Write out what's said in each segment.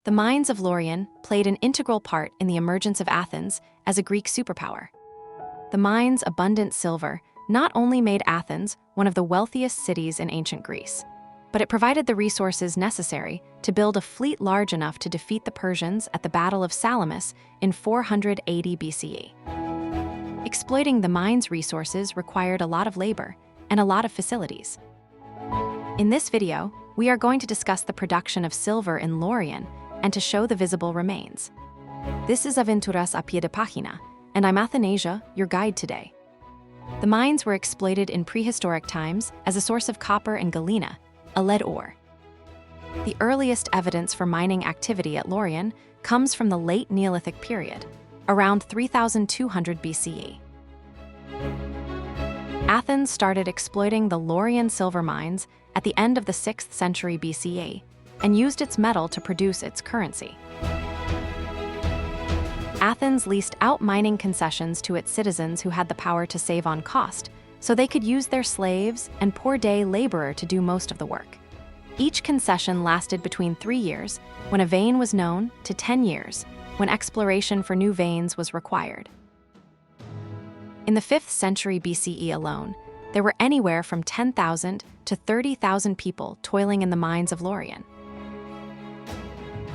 The mines of Laurion played an integral part in the emergence of Athens as a Greek superpower. The mine's abundant silver not only made Athens one of the wealthiest cities in ancient Greece, but it provided the resources necessary to build a fleet large enough to defeat the Persians at the Battle of Salamis in 480 BCE. Exploiting the mine's resources required a lot of labor and a lot of facilities. In this video, we are going to discuss the production of silver in Laurion and to show the visible remains. This is Aventuras a pie de página, and I'm Athanasia, your guide today. The mines were exploited in prehistoric times as a source of copper and galena, a lead ore. The earliest evidence for mining activity at Laurion comes from the late Neolithic period, around 3200 BCE. Athens started exploiting the Laurion silver mines at the end of the 6th century BCE and used its metal to produce its currency. Athens leased out mining concessions to its citizens who had the power to save on cost, so they could use their slaves and poor-day laborer to do most of the work. Each concession lasted between 3 years, when a vein was known, to 10 years, when exploration for new veins was required. In the 5th century BCE alone, there were anywhere from 10,000 to 30,000 people toiling in the mines of Laurion.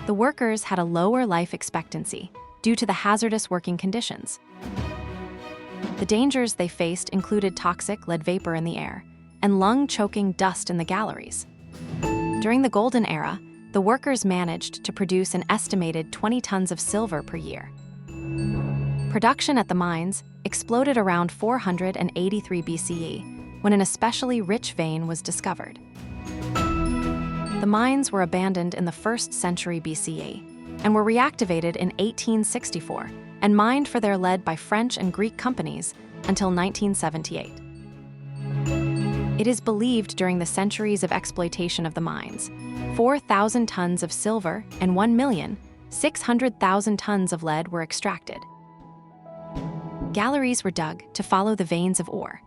The workers had a lower life expectancy due to the hazardous working conditions. The dangers they faced included toxic lead vapor in the air and lung-choking dust in the galleries. During the Golden Era, the workers managed to produce an estimated 20 tons of silver per year. Production at the mines exploded around 483 BCE, when an especially rich vein was discovered. The mines were abandoned in the 1st century BCE and were reactivated in 1864 and mined for their lead by French and Greek companies until 1978. It is believed during the centuries of exploitation of the mines, 4,000 tons of silver and 1,600,000 tons of lead were extracted. Galleries were dug to follow the veins of ore.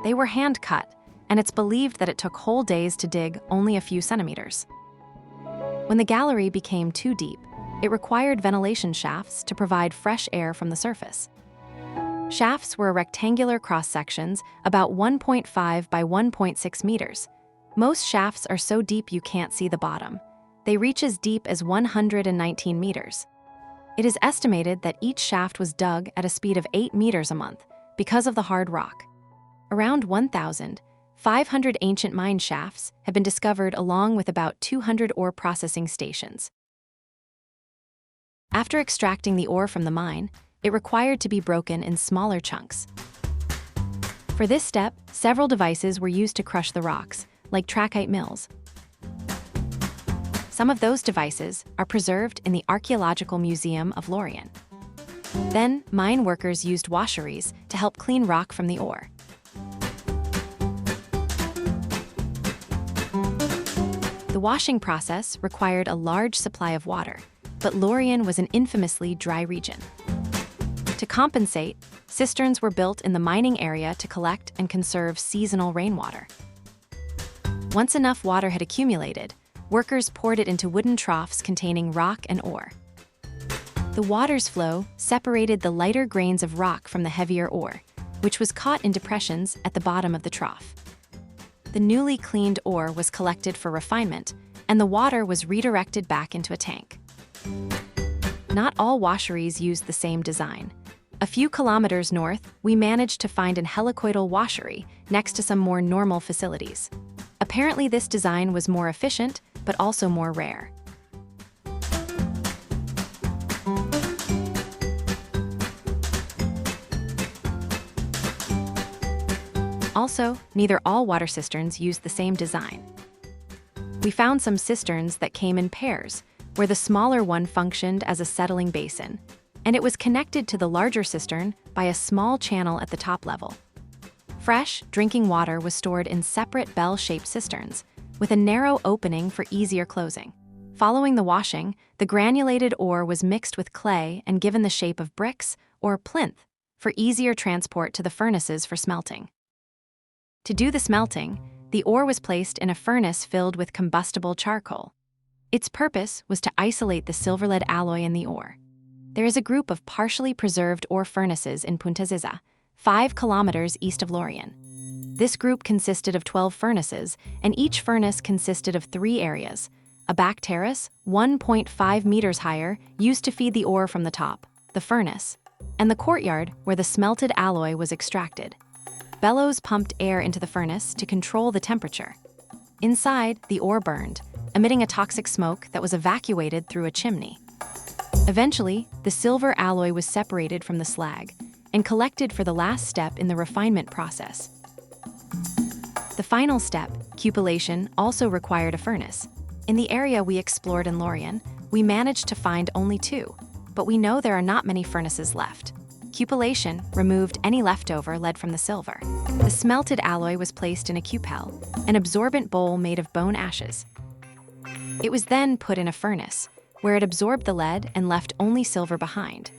They were hand-cut, and it's believed that it took whole days to dig only a few centimeters. When the gallery became too deep, it required ventilation shafts to provide fresh air from the surface. Shafts were rectangular cross-sections about 1.5 by 1.6 meters. Most shafts are so deep you can't see the bottom. They reach as deep as 119 meters. It is estimated that each shaft was dug at a speed of 8 meters a month because of the hard rock. Around 1,500 ancient mine shafts have been discovered along with about 200 ore processing stations. After extracting the ore from the mine, it required to be broken in smaller chunks. For this step, several devices were used to crush the rocks, like trachyte mills. Some of those devices are preserved in the Archaeological Museum of Laurion. Then, mine workers used washeries to help clean rock from the ore. The washing process required a large supply of water, but Laurion was an infamously dry region. To compensate, cisterns were built in the mining area to collect and conserve seasonal rainwater. Once enough water had accumulated, workers poured it into wooden troughs containing rock and ore. The water's flow separated the lighter grains of rock from the heavier ore, which was caught in depressions at the bottom of the trough. The newly cleaned ore was collected for refinement, and the water was redirected back into a tank. Not all washeries used the same design. A few kilometers north, we managed to find an helicoidal washery next to some more normal facilities. Apparently, this design was more efficient, but also more rare. Also, neither all water cisterns used the same design. We found some cisterns that came in pairs, where the smaller one functioned as a settling basin, and it was connected to the larger cistern by a small channel at the top level. Fresh, drinking water was stored in separate bell-shaped cisterns, with a narrow opening for easier closing. Following the washing, the granulated ore was mixed with clay and given the shape of bricks or plinth for easier transport to the furnaces for smelting. To do the smelting, the ore was placed in a furnace filled with combustible charcoal. Its purpose was to isolate the silver-lead alloy in the ore. There is a group of partially preserved ore furnaces in Punta Ziza, 5 kilometers east of Laurion. This group consisted of 12 furnaces, and each furnace consisted of 3 areas: a back terrace, 1.5 meters higher, used to feed the ore from the top, the furnace, and the courtyard where the smelted alloy was extracted. Bellows pumped air into the furnace to control the temperature. Inside, the ore burned, emitting a toxic smoke that was evacuated through a chimney. Eventually, the silver alloy was separated from the slag and collected for the last step in the refinement process. The final step, cupellation, also required a furnace. In the area we explored in Laurion, we managed to find only 2, but we know there are not many furnaces left. Cupellation removed any leftover lead from the silver. The smelted alloy was placed in a cupel, an absorbent bowl made of bone ashes. It was then put in a furnace, where it absorbed the lead and left only silver behind.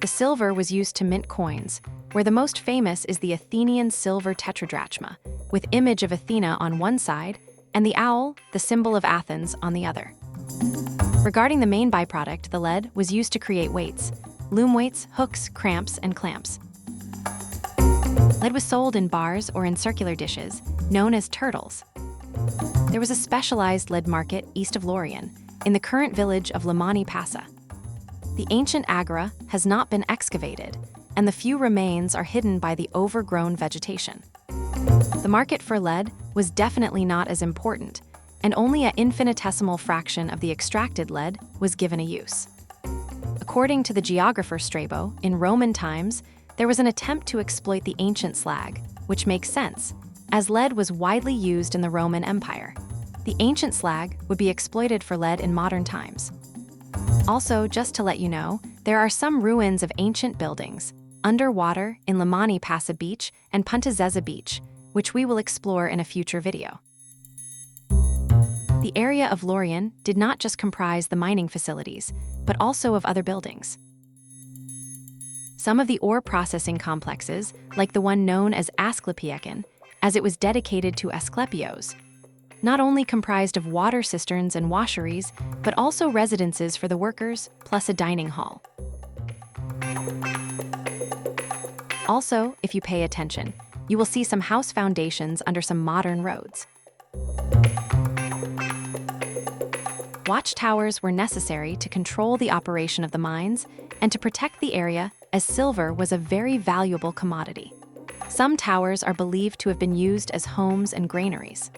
The silver was used to mint coins, where the most famous is the Athenian silver tetradrachma, with image of Athena on one side and the owl, the symbol of Athens, on the other. Regarding the main byproduct, the lead was used to create weights, loom weights, hooks, cramps, and clamps. Lead was sold in bars or in circular dishes, known as turtles. There was a specialized lead market east of Laurion, in the current village of Limani Passa. The ancient agora has not been excavated, and the few remains are hidden by the overgrown vegetation. The market for lead was definitely not as important, and only an infinitesimal fraction of the extracted lead was given a use. According to the geographer Strabo, in Roman times, there was an attempt to exploit the ancient slag, which makes sense, as lead was widely used in the Roman Empire. The ancient slag would be exploited for lead in modern times. Also, just to let you know, there are some ruins of ancient buildings underwater in Limani Passa Beach and Punta Ziza Beach, which we will explore in a future video. The area of Laurion did not just comprise the mining facilities, but also of other buildings. Some of the ore processing complexes, like the one known as Asclepieion, as it was dedicated to Asclepios, not only comprised of water cisterns and washeries, but also residences for the workers, plus a dining hall. Also, if you pay attention, you will see some house foundations under some modern roads. Watchtowers were necessary to control the operation of the mines and to protect the area, as silver was a very valuable commodity. Some towers are believed to have been used as homes and granaries.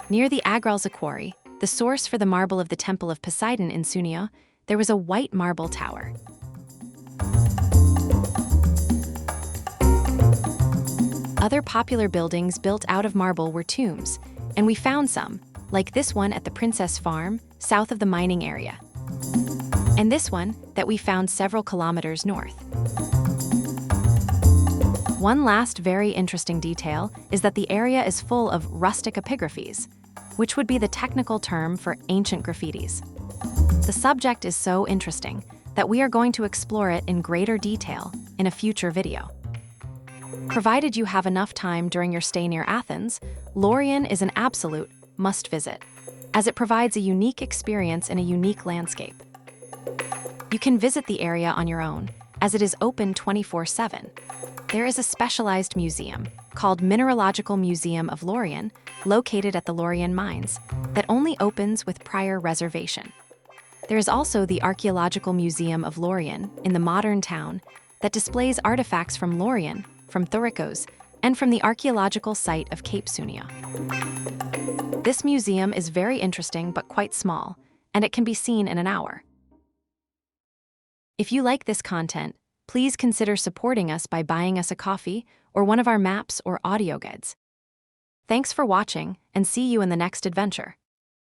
Near the Agralza quarry, the source for the marble of the Temple of Poseidon in Sunia, there was a white marble tower. Other popular buildings built out of marble were tombs, and we found some, like this one at the Princess Farm, south of the mining area, and this one that we found several kilometers north. One last very interesting detail is that the area is full of rustic epigraphies, which would be the technical term for ancient graffitis. The subject is so interesting that we are going to explore it in greater detail in a future video. Provided you have enough time during your stay near Athens, Laurion is an absolute must-visit, as it provides a unique experience in a unique landscape. You can visit the area on your own, as it is open 24/7. There is a specialized museum, called Mineralogical Museum of Laurion, located at the Laurion mines, that only opens with prior reservation. There is also the Archaeological Museum of Laurion in the modern town that displays artifacts from Laurion, from Thorikos, and from the archaeological site of Cape Sunia. This museum is very interesting but quite small, and it can be seen in an hour. If you like this content, please consider supporting us by buying us a coffee or one of our maps or audio guides. Thanks for watching, and see you in the next adventure.